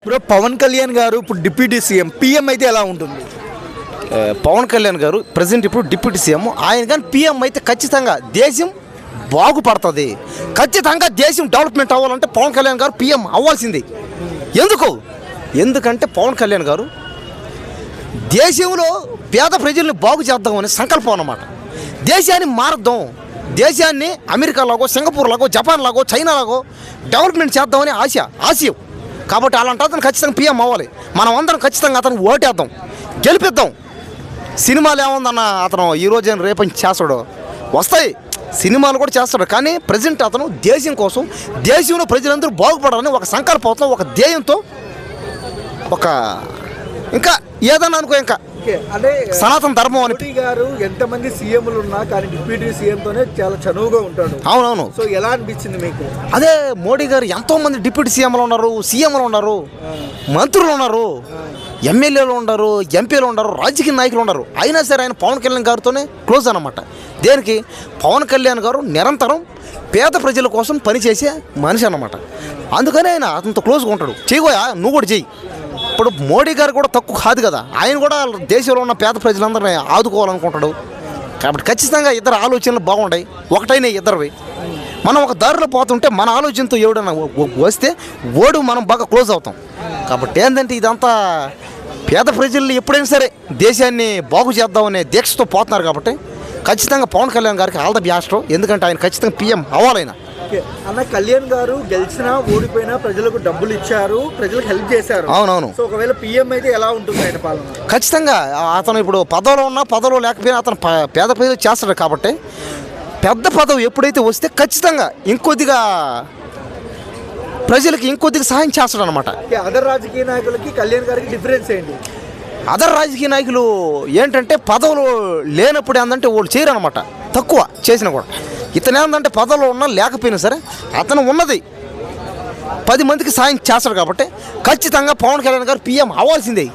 ఇప్పుడు పవన్ కళ్యాణ్ గారు ఇప్పుడు డిప్యూటీ సీఎం పీఎం అయితే ఎలా ఉంటుంది? పవన్ కళ్యాణ్ గారు ప్రజెంట్ ఇప్పుడు డిప్యూటీ సీఎం. ఆయన కానీ పీఎం అయితే ఖచ్చితంగా దేశం బాగుపడుతుంది. ఖచ్చితంగా దేశం డెవలప్మెంట్ అవ్వాలంటే పవన్ కళ్యాణ్ గారు పీఎం అవ్వాల్సింది. ఎందుకంటే పవన్ కళ్యాణ్ గారు దేశంలో పేద ప్రజల్ని బాగు చేద్దామని సంకల్పం అన్నమాట. దేశాన్ని మారుద్దాం, దేశాన్ని అమెరికాలాగో, సింగపూర్ లాగో, జపాన్ లాగో, చైనా లాగో డెవలప్మెంట్ చేద్దామని ఆశయం. కాబట్టి అలాంటి అతను ఖచ్చితంగా పీఎం అవ్వాలి. మనం అందరం ఖచ్చితంగా అతను ఓటేద్దాం, గెలిపిద్దాం. సినిమాలు ఏముందన్న అతను ఈరోజు రేపని చేస్తాడు, వస్తాయి సినిమాలు కూడా చేస్తాడు. కానీ ప్రజెంట్ అతను దేశం కోసం, దేశంలో ప్రజలందరూ బాగుపడాలని ఒక సంకల్పంతో, ఒక ధ్యేయంతో, ఒక ఇంకా ఏదన్నా అనుకో, ఇంకా అంటే సనాతన ధర్మం అని. మోడీ గారు ఎంతమంది సీఎంలు ఉన్నా కానీ డిప్యూటీ సీఎంతోనే చాలా చనువుగా ఉంటాడు. అవునవును. సో ఎలా అనిపించింది మీకు? అదే మోడీ గారు ఎంతోమంది డిప్యూటీ సీఎంలు ఉన్నారు, సీఎంలు ఉన్నారు, మంత్రులు ఉన్నారు, ఎమ్మెల్యేలు ఉన్నారు, ఎంపీలు ఉన్నారు, రాజకీయ నాయకులు ఉన్నారు. అయినా సరే ఆయన పవన్ కళ్యాణ్ గారితోనే క్లోజ్ అన్నమాట. దేనికి? పవన్ కళ్యాణ్ గారు నిరంతరం పేద ప్రజల కోసం పనిచేసే మనిషి అన్నమాట. అందుకని ఆయన అతనితో క్లోజ్గా ఉంటాడు. చేయబోయా నువ్వు కూడా చెయ్యి. ఇప్పుడు మోడీ గారు కూడా తక్కువ కాదు కదా, ఆయన కూడా దేశంలో ఉన్న పేద ప్రజలందరినీ ఆదుకోవాలనుకుంటాడు. కాబట్టి ఖచ్చితంగా ఇద్దరు ఆలోచనలు బాగుంటాయి, ఒకటైనా ఇద్దరివి. మనం ఒక దారిలో పోతుంటే మన ఆలోచనతో ఎవడన్నా వస్తే మనం బాగా క్లోజ్ అవుతాం. కాబట్టి ఏంటంటే ఇదంతా పేద ప్రజల్ని ఎప్పుడైనా సరే దేశాన్ని బాగు చేద్దామనే దీక్షతో పోతున్నారు. కాబట్టి ఖచ్చితంగా పవన్ కళ్యాణ్ గారికి ఆల్ ద బెస్ట్. ఎందుకంటే ఆయన ఖచ్చితంగా పీఎం అవ్వాలైనా. అన్న కళ్యాణ్ గారు గెలిచినా ఓడిపోయినా ప్రజలకు డబ్బులు ఇచ్చారు, ప్రజలకు హెల్ప్ చేశారు. అవునవును. సో ఒకవేళ పీఎం అయితే ఎలా ఉంటుంది ఆయన పాలన? ఖచ్చితంగా అతను ఇప్పుడు పదవిలో ఉన్నా పదవిలో లేకపోయినా అతను పేద ప్రజలు చేస్తాడు. కాబట్టి పెద్ద పదవి ఎప్పుడైతే వస్తే ఖచ్చితంగా ఇంకొద్దిగా ప్రజలకి ఇంకొద్దిగా సహాయం చేస్తాడు అనమాట. అదర్ రాజకీయ నాయకులకి కళ్యాణ్ గారికి డిఫరెన్స్ ఏంటి? అదర్ రాజకీయ నాయకులు ఏంటంటే పదవులు లేనప్పుడు ఏంటంటే వాళ్ళు చేయరు అనమాట, తక్కువ చేసినా కూడా. ఇతను ఏంటంటే పదవిలో ఉన్నా లేకపోయినా సరే అతను ఉన్నది 10 మందికి సాయం చేస్తాడు. కాబట్టి ఖచ్చితంగా పవన్ కళ్యాణ్ గారు పీఎం అవ్వాల్సిందే.